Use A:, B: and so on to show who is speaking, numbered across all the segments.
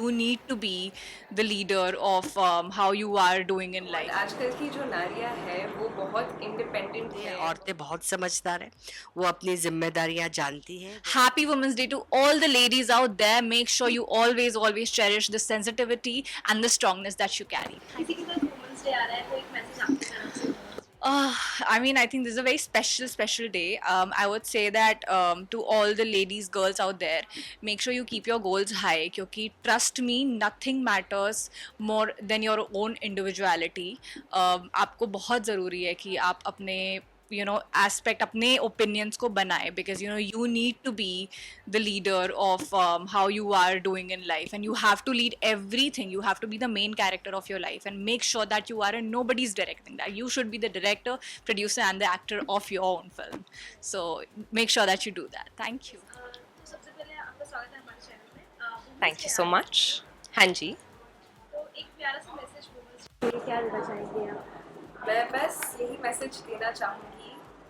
A: You need to be the leader of how you are doing in
B: और
A: life.
B: आजकल की जो नारियां हैं वो बहुत इंडिपेंडेंट
C: ये
B: है।
C: औरतें बहुत समझदार हैं, वो अपनी जिम्मेदारियां जानती हैं।
A: Happy Women's Day to all the ladies out there. Make sure you always cherish the sensitivity and the strongness that you carry.
D: किसी के साथ वुमेंस डे आ रहा है तो एक मैसेज आपकी तरफ से
A: I mean, I think this is a very special day. I would say that to all the ladies, girls out there, make sure you keep your goals high. क्योंकि trust me, nothing matters more than your own individuality. आपको बहुत ज़रूरी है कि आप अपने aspect अपने opinions को बनाए, because you need to be the leader of how you are doing in life, and you have to lead everything. You have to be the main character of your life and make sure that you are in nobody's directing that. You should be the director, producer and the actor of your own film. So make sure that you do that. Thank you.
D: तो सबसे पहले आपका स्वागत है हमारे channel में
B: thank you so much. हाँ जी,
D: तो एक प्यारा सा मैसेज वुमेंस डे क्या देना चाहेंगे आप?
B: मैं बस यही मैसेज देना चाहूँगी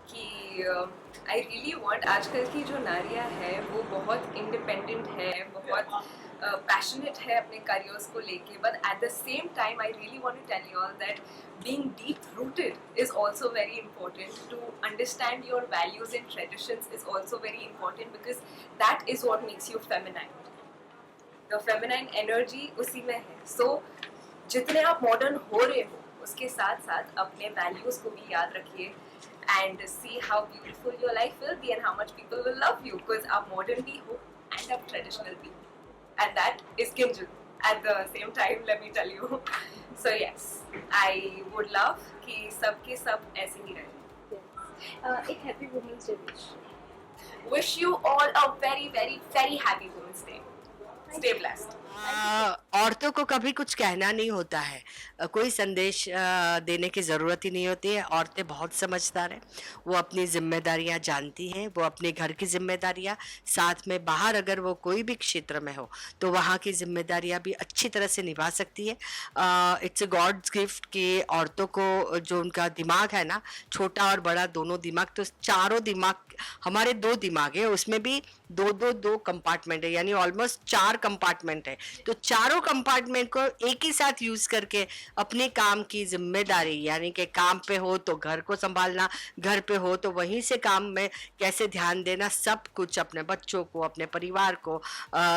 B: कि आई रियली वांट, आजकल की जो नारियां है वो बहुत इंडिपेंडेंट है, बहुत पैशनेट है अपने करियर्स को लेके, but at the same time I really want to tell you all that being deep rooted is also very important. To understand your values and traditions is also very important, because that is what makes you feminine. The feminine energy उसी में है. So जितने आप modern हो रहे हो उसके साथ साथ अपने वैल्यूज को भी याद रखिए, and see how beautiful your life will be and how much people will love you, because आप मॉडर्न भी हो and आप ट्रेडिशनल भी, and that is Kinjal at the same time, let me tell you. So yes, I would love कि सबके सब ऐसे ही रहें.
D: एक happy women's day wish.
B: Wish you all a very very very happy Women's Day. Stay blessed.
C: औरतों को कभी कुछ कहना नहीं होता है, कोई संदेश देने की ज़रूरत ही नहीं होती है। औरतें बहुत समझदार हैं, वो अपनी जिम्मेदारियां जानती हैं, वो अपने घर की जिम्मेदारियां, साथ में बाहर अगर वो कोई भी क्षेत्र में हो तो वहाँ की जिम्मेदारियां भी अच्छी तरह से निभा सकती है। इट्स अ गॉड्स गिफ्ट कि औरतों को जो उनका दिमाग है ना, छोटा और बड़ा दोनों दिमाग, तो चारों दिमाग, हमारे दो दिमाग है, उसमें भी दो कंपार्टमेंट है, यानी ऑलमोस्ट 4 कंपार्टमेंट है। तो चारों कंपार्टमेंट को एक ही साथ यूज करके अपने काम की जिम्मेदारी, यानी कि काम पे हो तो घर को संभालना, घर पे हो तो वहीं से काम में कैसे ध्यान देना, सब कुछ, अपने बच्चों को, अपने परिवार को,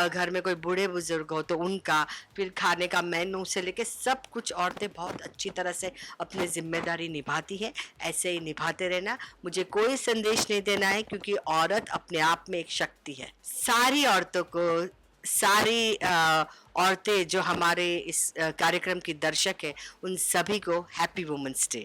C: घर में कोई बूढ़े बुजुर्ग हो तो उनका, फिर खाने का मेनू से लेके सब कुछ औरतें बहुत अच्छी तरह से अपनी जिम्मेदारी निभाती है। ऐसे ही निभाते रहना। मुझे कोई संदेश नहीं देना है, क्योंकि औरत अपने आप में एक शक्ति है। सारी औरतों को, सारी औरतें जो हमारे इस कार्यक्रम की दर्शक है, उन सभी को हैप्पी वुमेंस डे।